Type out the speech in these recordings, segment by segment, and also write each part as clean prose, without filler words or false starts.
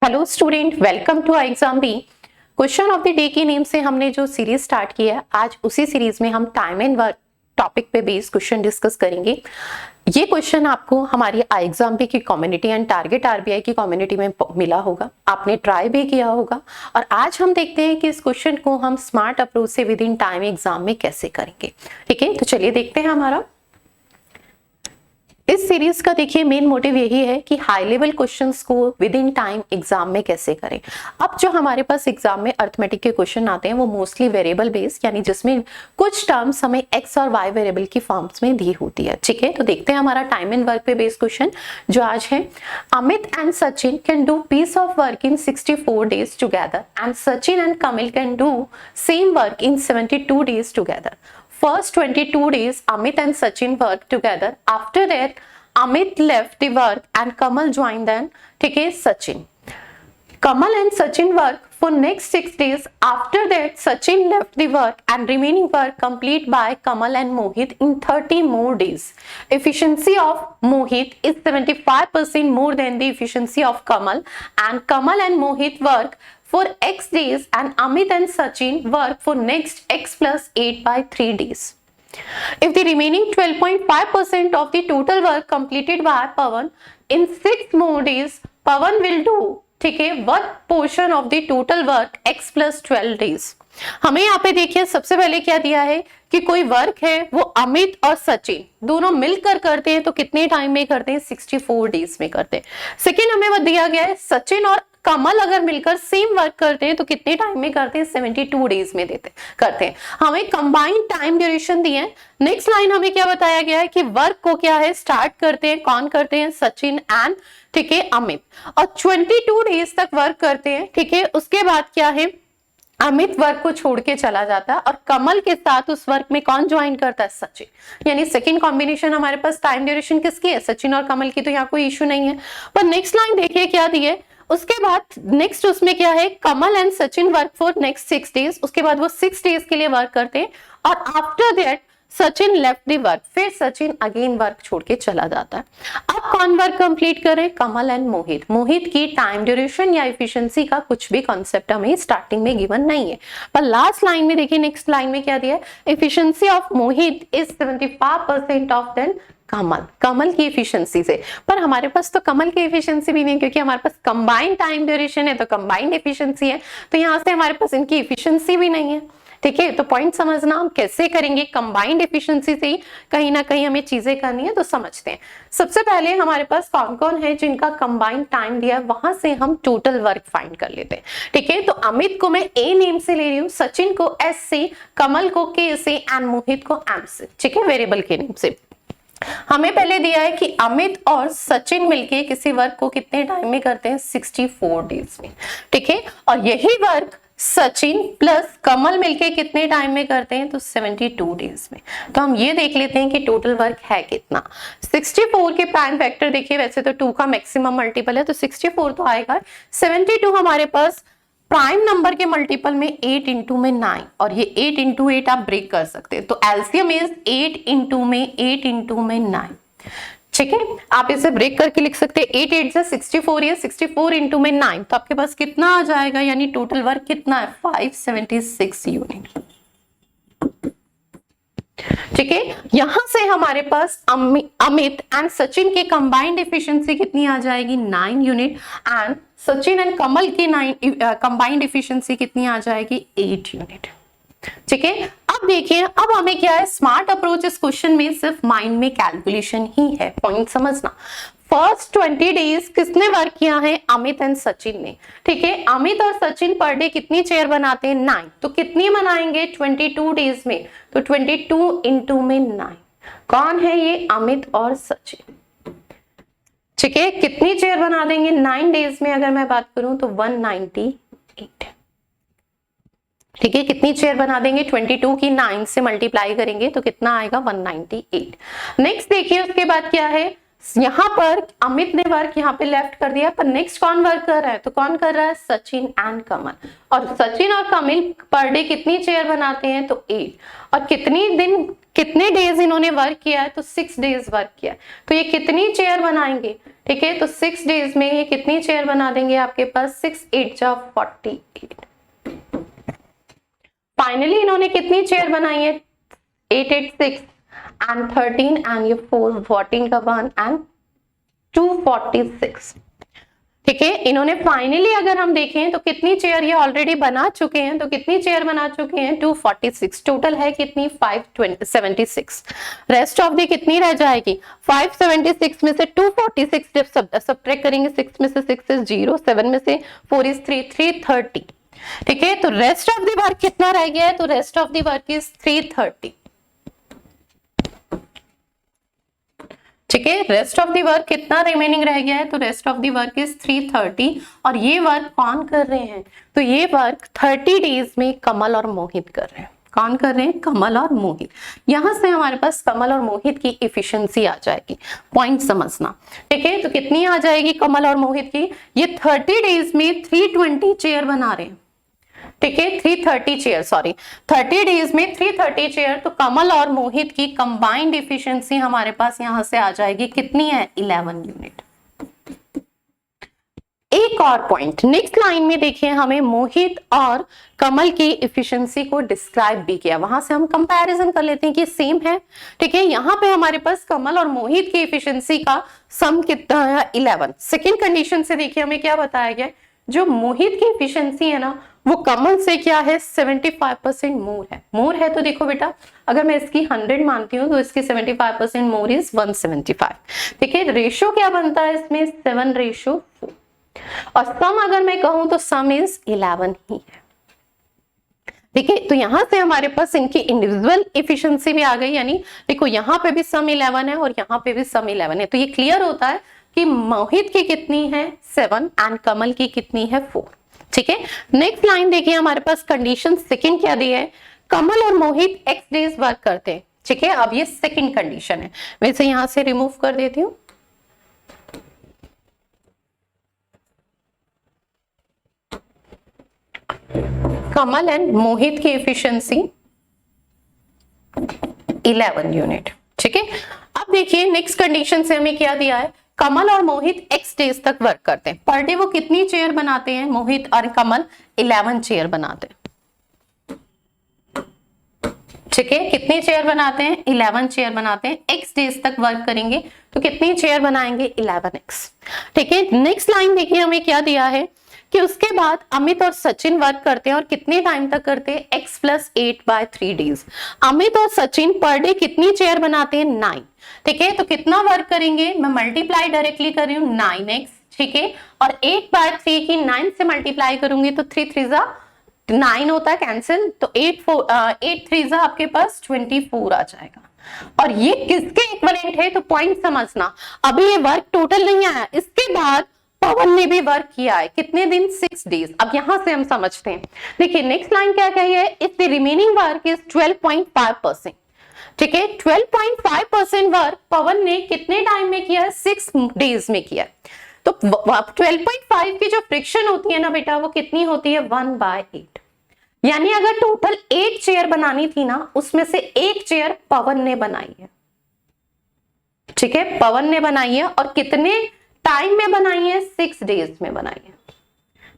Hello student, welcome to exam B. Question of the day के name से हमने जो सीरीज स्टार्ट की है, आज उसी सीरीज में हम टाइम एंड वर्क टॉपिक पे बेस्ड क्वेश्चन डिस्कस करेंगे। ये क्वेश्चन आपको हमारी एग्जाम बी की कम्युनिटी एंड टारगेट आरबीआई की कम्युनिटी में मिला होगा, आपने ट्राई भी किया होगा। और आज हम देखते हैं कि इस क्वेश्चन को हम स्मार्ट अप्रोच से विद इन टाइम एग्जाम में कैसे करेंगे। ठीक है, तो चलिए देखते हैं। हमारा इस सीरीज का देखिए मेन मोटिव यही है कि हाई लेवल क्वेश्चंस को विद इन टाइम एग्जाम में कैसे करें। अब जो हमारे पास एग्जाम में अर्थमेटिक के क्वेश्चन आते हैं वो मोस्टली वेरिएबल बेस्ड, यानी जिसमें कुछ टर्म्स हमें एक्स और वाई वेरिएबल की फॉर्म्स में दी होती है। ठीक है, तो देखते हैं हमारा टाइम एंड वर्क पे बेस्ड क्वेश्चन जो आज है। Amit and Sachin can do piece of work in 64 days together and Sachin and Kamal can do same work in 72 days together. First 22 days, Amit and Sachin worked together. After that, Amit left the work and Kamal joined them. ठीक है, Sachin. Kamal and Sachin work for next 6 days. After that, Sachin left the work and remaining work complete by Kamal and Mohit in 30 more days. Efficiency of Mohit is 75% more than the efficiency of Kamal, and Kamal and Mohit work for X days and Amit and Sachin work for next X plus 8 by 3 days. If the remaining 12.5% of the total work completed by Pawan in 6 more days, Pawan will do, ठीक है, what portion of the total work X plus 12 days? हमें यहाँ पे देखिए सबसे पहले क्या दिया है कि कोई वर्क है वो अमित और सचिन दोनों मिलकर करते हैं, तो कितने टाइम में करते हैं? 64 डेज में करते हैं। सेकेंड हमें वो दिया गया है सचिन और कमल अगर मिलकर सेम वर्क करते हैं तो कितने टाइम में करते हैं? 72 डेज में करते हैं। हमें कंबाइंड टाइम ड्यूरेशन दी है। नेक्स्ट लाइन हमें क्या बताया गया है कि वर्क को क्या है स्टार्ट करते हैं, कौन करते हैं? सचिन एंड, ठीक है, अमित, और 22 डेज तक वर्क करते हैं। ठीक है, उसके बाद क्या है, अमित वर्क को छोड़ के चला जाता है और कमल के साथ उस वर्क में कौन ज्वाइन करता है? सचिन। यानी सेकंड कॉम्बिनेशन हमारे पास टाइम ड्यूरेशन किसकी है? सचिन और कमल की, तो यहाँ कोई इशू नहीं है। पर नेक्स्ट लाइन देखिए क्या दी है। उसके बाद नेक्स्ट उसमें क्या है, Kamal and Sachin work for next 6 days। उसके बाद वो 6 days के लिए वर्क करते हैं और after that Sachin left the work, फिर सचिन अगेन वर्क छोड़ के चला जाता है। अब कौन वर्क कंप्लीट करे? कमल एंड मोहित। मोहित की टाइम ड्यूरेशन या एफिशिएंसी का कुछ भी कॉन्सेप्ट हमें स्टार्टिंग में गिवन नहीं है, पर लास्ट लाइन में देखिए, नेक्स्ट लाइन में क्या दिया है, efficiency of Mohit is 75% of then Kamal. Kamal की एफिशिएंसी से, पर हमारे पास तो कमल की एफिशिएंसी भी नहीं, क्योंकि हमारे पास कंबाइंड टाइम ड्यूरेशन है तो कंबाइंड एफिशिएंसी है, तो यहाँ से हमारे पास इनकी एफिशिएंसी भी नहीं है। ठीक है, तो पॉइंट समझना, हम कैसे करेंगे कंबाइंड एफिशिएंसी से ही कहीं ना कहीं हमें चीजें करनी है, तो समझते हैं। सबसे पहले हमारे पास कौन कौन है जिनका कंबाइंड टाइम दिया है, वहां से हम टोटल वर्क फाइंड कर लेते हैं। ठीक है, तो अमित को मैं ए नेम से ले रही हूँ, सचिन को एस से, कमल को के से एंड मोहित को एम से। ठीक है, वेरिएबल के नेम से। हमें पहले दिया है कि अमित और सचिन मिलके किसी वर्क को कितने टाइम में करते हैं? 64 डेज में। ठीक है, और यही वर्क सचिन प्लस कमल मिलके कितने टाइम में करते हैं? तो 72 डेज में। तो हम ये देख लेते हैं कि टोटल वर्क है कितना। 64 के प्राइम फैक्टर देखिए, वैसे तो 2 का मैक्सिमम मल्टीपल है, तो 64 तो आएगा। 72 हमारे पास प्राइम नंबर के मल्टीपल में 8 इंटू में 9, और ये 8 इंटू 8 आप ब्रेक कर सकते हैं, तो एलसीएम इज 8 इंटू में 9। ठीक है, आप इसे ब्रेक करके लिख सकते हैं, 8 8 से 64, ये 64 इंटू में 9, तो आपके पास कितना आ जाएगा, यानी टोटल वर्क कितना है? 576 यूनिट। ठीक है, यहां से हमारे पास अमित एंड सचिन की कंबाइंड एफिशिएंसी कितनी आ जाएगी? 9 यूनिट, एंड सचिन एंड कमल की कंबाइंड एफिशिएंसी कितनी आ जाएगी? 8 यूनिट। ठीक है, अब देखिए, अब हमें क्या है, स्मार्ट अप्रोच इस क्वेश्चन में सिर्फ माइंड में कैलकुलेशन ही है। पॉइंट समझना, फर्स्ट 20 डेज किसने वर्क किया है? अमित एंड सचिन ने। ठीक है, अमित और सचिन पर डे कितनी चेयर बनाते हैं? 9, तो कितनी बनाएंगे 22 डेज में? तो 22 इंटू में 9। कौन है ये? अमित और सचिन। ठीक है, कितनी चेयर बना देंगे 9 डेज में? अगर मैं बात करूं तो 198। ठीक है, कितनी चेयर बना देंगे? 22 की 9 से मल्टीप्लाई करेंगे तो कितना आएगा? 198। नेक्स्ट देखिए, उसके बाद क्या है, यहाँ पर अमित ने वर्क यहाँ पे लेफ्ट कर दिया, पर नेक्स्ट कौन वर्क कर रहा है, तो कौन कर रहा है, सचिन एंड कमल। और सचिन और कमल पर डे कितनी चेयर बनाते हैं, तो 8। और कितने डेज इन्होंने वर्क किया है, तो 6 डेज वर्क किया है। तो ये कितनी चेयर बनाएंगे, ठीक है, तो 6 डेज में ये कितनी चेयर बना देंगे, आपके पास 6 8 जा 48। फाइनली इन्होंने कितनी चेयर बनाई है, 8 8 6 and 13 and ये 4 14 का 1 and 246। ठीक है, इन्होंने फाइनली अगर हम देखें तो कितनी चेयर ये ऑलरेडी बना चुके हैं, तो कितनी चेयर बना चुके हैं, 246। टोटल है कितनी, 576। रेस्ट ऑफ दी कितनी रह जाएगी, 576 में से 246 जब सब्ट्रैक्ट करेंगे, 6 में से 6 इज 0, 7 में से 4 इज 3, 330। ठीक है, तो रेस्ट ऑफ दी वर्क कितना रह गया है, तो rest of the work is 330। ठीक है, रेस्ट ऑफ दी वर्क कितना रिमेनिंग रह गया है, तो rest of the work is 330। और ये वर्क कौन कर रहे हैं, तो ये वर्क 30 डेज में कमल और मोहित कर रहे हैं। कौन कर रहे हैं, कमल और मोहित। यहां से हमारे पास कमल और मोहित की इफिशिएंसी आ जाएगी, पॉइंट समझना। ठीक है, तो कितनी आ जाएगी कमल और मोहित की, ये 30 डेज में 320 चेयर बना रहे हैं। ठीक है, 330 चेयर, सॉरी 30 डेज में 330 चेयर। तो कमल और मोहित की कंबाइंड एफिशिएंसी हमारे पास यहां से आ जाएगी, कितनी है, 11 यूनिट। एक और पॉइंट नेक्स्ट लाइन में देखिए, हमें मोहित और कमल की एफिशिएंसी को डिस्क्राइब भी किया, वहां से हम कंपैरिजन कर लेते हैं कि सेम है। ठीक है, यहाँ पे हमारे पास कमल और मोहित की एफिशिएंसी का सम कितना है, 11। सेकेंड कंडीशन से देखिए हमें क्या बताया गया, जो मोहित की एफिशिएंसी है ना, वो कमल से क्या है, 75% मोर है। मोर है तो देखो बेटा, अगर मैं इसकी 100 मानती हूँ तो इसकी 75% मोर इज 175। ठीक है, रेशो क्या बनता है इसमें, 7:4। और सम अगर मैं कहूं तो सम इज 11 ही है। ठीक है, तो यहां से हमारे पास इनकी इंडिविजुअल एफिशिएंसी भी आ गई, यानी देखो यहाँ पे भी सम 11 है और यहाँ पे भी सम 11 है। तो ये क्लियर होता है कि मोहित की कितनी है, 7 एंड कमल की कितनी है, 4। ठीक है, नेक्स्ट लाइन देखिए, हमारे पास कंडीशन सेकंड क्या दी है, कमल और मोहित x डेज वर्क करते हैं। ठीक है, अब ये सेकंड कंडीशन है, वैसे यहां से रिमूव कर देती हूं। कमल एंड मोहित की एफिशिएंसी 11 यूनिट। ठीक है, अब देखिए नेक्स्ट कंडीशन से हमें क्या दिया है, कमल और मोहित x डेज तक वर्क करते हैं। पर डे वो कितनी चेयर बनाते हैं, मोहित और कमल 11 चेयर बनाते हैं। ठीक है, कितनी चेयर बनाते हैं, 11 चेयर बनाते हैं। x डेज तक वर्क करेंगे तो कितनी चेयर बनाएंगे, 11x। ठीक है, नेक्स्ट लाइन देखिए हमें क्या दिया है कि उसके बाद अमित और सचिन वर्क करते हैं, और कितने टाइम तक करते हैं, x + 8/3 डेज। अमित और सचिन पर डे कितनी चेयर बनाते हैं, 9। ठीक है, तो कितना वर्क करेंगे, मैं मल्टीप्लाई डायरेक्टली कर रही हूँ, 9x। ठीक है, और 8/3 की 9 से मल्टीप्लाई करूंगी तो 3 3 9 होता है, कैंसिल, तो 8 3 आपके पास 24 आ जाएगा। और ये किसके इक्विवेलेंट है, तो पॉइंट समझना, अभी ये वर्क टोटल नहीं आया, इसके बाद पवन ने भी वर्क किया है, कितने दिन, 6 डेज। अब यहां से हम समझते हैं, देखिए नेक्स्ट लाइन क्या कही है, if the remaining work is 12.5%। ठीक है, 12.5% वर्क पवन ने कितने टाइम में किया है, 6 डेज में किया है। तो 12.5 की जो फ्रिक्शन होती है ना बेटा, वो कितनी होती है, 1/8। यानी अगर टोटल 8 चेयर बनानी थी ना, उसमें से 1 चेयर पवन ने बनाई है। ठीक है, पवन ने बनाई है, और कितने टाइम में बनाई है, 6 डेज में बनाई है।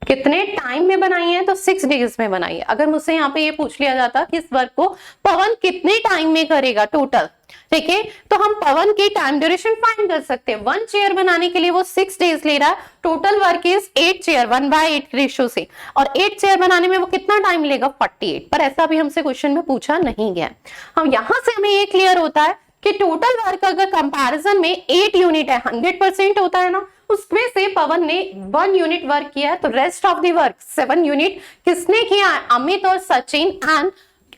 कितने टाइम में बनाई है, तो 6 डेज में बनाई है। अगर मुझसे यहाँ पे ये पूछ लिया जाता कि इस वर्क को पवन कितने टाइम में करेगा टोटल, ठीक है, तो हम पवन की टाइम ड्यूरेशन फाइंड कर सकते हैं। 1 चेयर बनाने के लिए वो 6 डेज ले रहा है, total work is 8 chair, 1/8 ratio से, और 8 चेयर बनाने में वो कितना टाइम लेगा, 48। पर ऐसा भी हमसे क्वेश्चन में पूछा नहीं गया। हम यहां से हमें ये क्लियर होता है कि टोटल वर्क अगर कंपैरिजन में 8 यूनिट है, 100% होता है ना, उसमें से पवन ने 1 यूनिट वर्क किया है, तो rest of the work 7 unit किसने किया है, अमित और सचिन एंड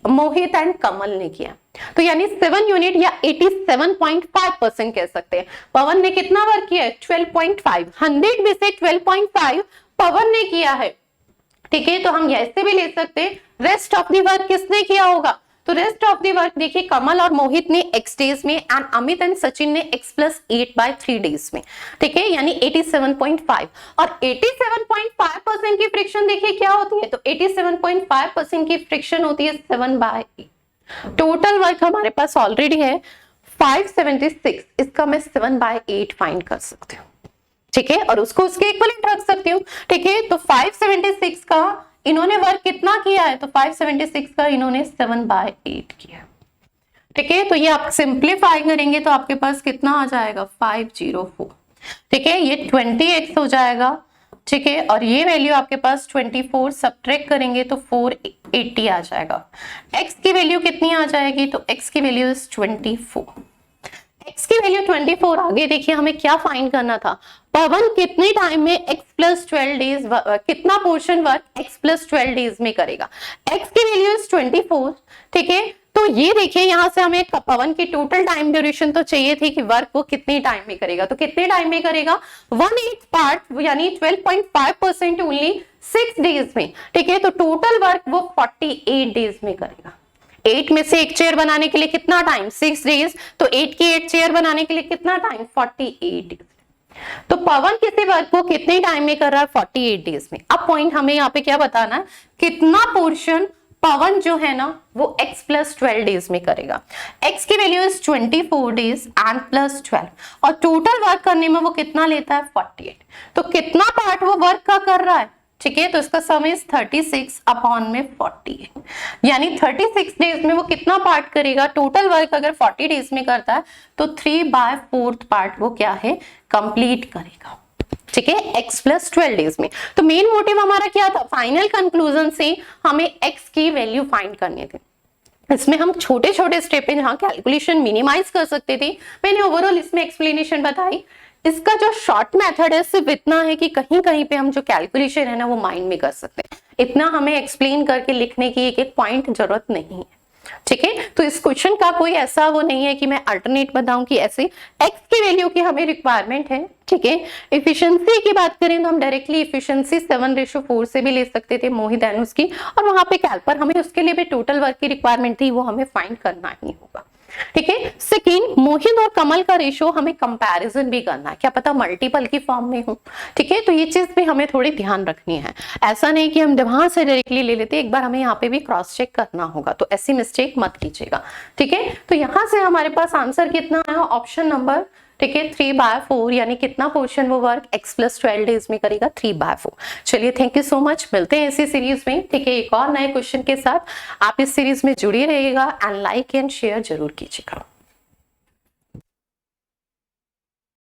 मोहित एंड कमल ने किया। तो यानी 7 यूनिट या 87.5% कह सकते हैं। पवन ने कितना वर्क किया है, 12.5, 100 में से 12.5 पवन ने किया है। ठीक है, तो हम ऐसे भी ले सकते हैं, रेस्ट ऑफ द वर्क किसने किया होगा, तो रेस्ट ऑफ द वर्क देखिए, कमल और मोहित ने x डेज में एंड अमित एंड सचिन ने x+8/3 डेज में, ठीक है, यानी 87.5। और 87.5% की फ्रिक्शन देखिए क्या होती है, तो 87.5% की फ्रिक्शन होती है 7/8। टोटल वर्क हमारे पास ऑलरेडी है 576, इसका मैं 7/8 फाइंड कर सकती हूँ, ठीक है, और उसको उसके इक्विवेलेंट रख सकती हूँ, ठीक है। तो 576 का इन्होंने वर्क कितना किया है, तो 576 का इन्होंने 7/8 किया, ठीक है। तो ये आप सिंप्लीफाई करेंगे तो आपके पास कितना आ जाएगा 504, ठीक है, ये 20x हो जाएगा, ठीक है, और ये वैल्यू आपके पास 24 सब्ट्रैक्ट करेंगे तो 480 आ जाएगा। x की वैल्यू कितनी आ जाएगी, तो x की वैल्यू इज 24, x की वैल्यू 24। आगे देखिए हमें क्या फाइंड करना था, पवन कितने टाइम में x+12 डेज कितना पोर्शन वर्क x+12 डेज में करेगा, x की वैल्यू इज 24, ठीक है। तो ये देखिए यहां से हमें पवन की टोटल टाइम ड्यूरेशन तो चाहिए थी कि वर्क वो कितने टाइम में करेगा, तो कितने टाइम में करेगा 1/8 पार्ट यानी 12.5% ओनली 6 डेज में, ठीक है। तो टोटल वर्क वो 48 डेज में करेगा। 8 में से एक चेयर बनाने के लिए कितना टाइम 6 डेज, तो 8 की 8 चेयर बनाने के लिए कितना टाइम 48 डेज। तो पवन किसी वर्क को कितने टाइम में कर रहा है 48 डेज में। अब पॉइंट हमें यहाँ पे क्या बताना है, कितना पोर्शन पवन जो है ना वो x+12 डेज में करेगा। x की वैल्यू इज 24 डेज एंड +12 और टोटल वर्क करने में वो कितना लेता है 48। तो कितना पार्ट वो वर्क का कर रहा है, ठीक है, तो इसका सम इज 36 अपॉन में 48, यानी 36 डेज में वो कितना पार्ट करेगा, टोटल वर्क अगर 40 डेज में करता है तो 3/4 पार्ट वो क्या है कंप्लीट करेगा, ठीक है, x+12 डेज में। तो मेन मोटिव हमारा क्या था, फाइनल कंक्लूजन से हमें x की वैल्यू फाइंड करनी थी। इसमें हम छोटे छोटे स्टेप पे जहां कैलकुलेशन मिनिमाइज कर सकते थे, मैंने ओवरऑल इसमें एक्सप्लेनेशन बताई। इसका जो शॉर्ट मेथड है सिर्फ इतना है कि कहीं कहीं पे हम जो कैलकुलेशन है ना वो माइंड में कर सकते हैं, इतना हमें एक्सप्लेन करके लिखने की एक एक पॉइंट जरूरत नहीं है, ठीक है। तो इस क्वेश्चन का कोई ऐसा वो नहीं है कि मैं अल्टरनेट बताऊं कि ऐसे x की वैल्यू की हमें रिक्वायरमेंट है, ठीक है। एफिशिएंसी की बात करें तो हम डायरेक्टली एफिशिएंसी 7:4 से भी ले सकते थे मोहित एंड उसकी, और वहां पे कैल पर हमें उसके लिए भी टोटल वर्क की रिक्वायरमेंट थी, वो हमें फाइंड करना ही होगा, ठीक है। सेकेंड, मोहित और कमल का रेशो हमें कंपैरिजन भी करना है, क्या पता मल्टीपल की फॉर्म में हो, ठीक है। तो ये चीज भी हमें थोड़ी ध्यान रखनी है, ऐसा नहीं कि हम वहां से डायरेक्टली ले लेते, एक बार हमें यहाँ पे भी क्रॉस चेक करना होगा, तो ऐसी मिस्टेक मत कीजिएगा, ठीक है। तो यहाँ से हमारे पास आंसर कितना है, ऑप्शन नंबर, ठीक है, 3/4, यानी कितना पोर्शन वो वर्क x+12 डेज में करेगा 3/4। चलिए थैंक यू सो मच, मिलते हैं इसी सीरीज में, ठीक है, एक और नए क्वेश्चन के साथ। आप इस सीरीज में जुड़े रहिएगा एंड लाइक एंड शेयर जरूर कीजिएगा।